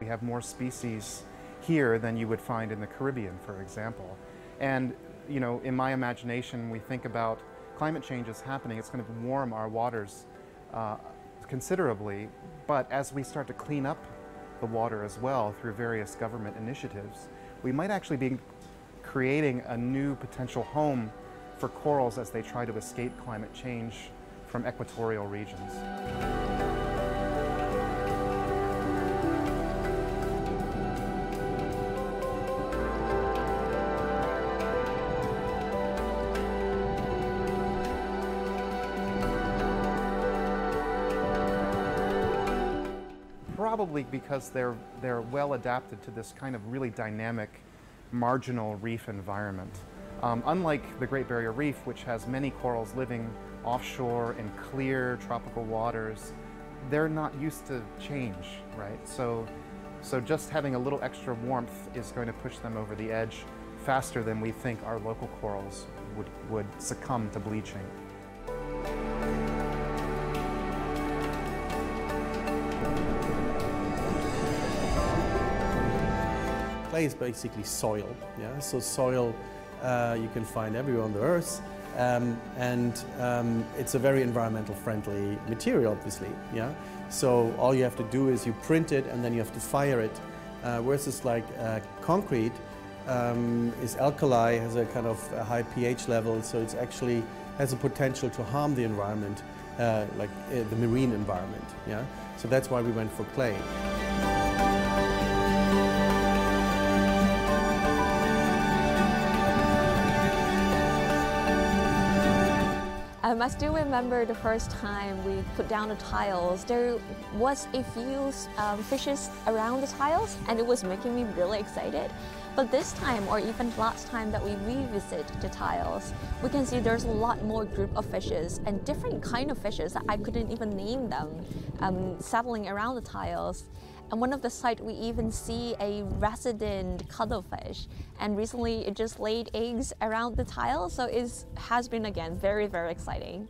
We have more species here than you would find in the Caribbean, for example. And, you know, in my imagination, we think about climate change is happening. It's going to warm our waters considerably, but as we start to clean up the water as well through various government initiatives, we might actually be creating a new potential home for corals as they try to escape climate change from equatorial regions. Probably because they're well adapted to this kind of really dynamic marginal reef environment. Unlike the Great Barrier Reef, which has many corals living offshore in clear tropical waters, they're not used to change, right? So just having a little extra warmth is going to push them over the edge faster than we think our local corals would succumb to bleaching. Clay is basically soil, yeah. So soil you can find everywhere on the earth, and it's a very environmental friendly material, obviously, yeah. So all you have to do is you print it and then you have to fire it. Whereas it's like concrete is alkali, has a kind of a high pH level, so it's actually has a potential to harm the environment, like the marine environment, yeah. So that's why we went for clay. I still remember the first time we put down the tiles. There was a few fishes around the tiles, and it was making me really excited. But this time, or even last time that we revisit the tiles, we can see there's a lot more group of fishes and different kind of fishes that I couldn't even name them, settling around the tiles. And one of the sites we even see a resident cuttlefish, and recently it just laid eggs around the tile, so it has been again very, very exciting.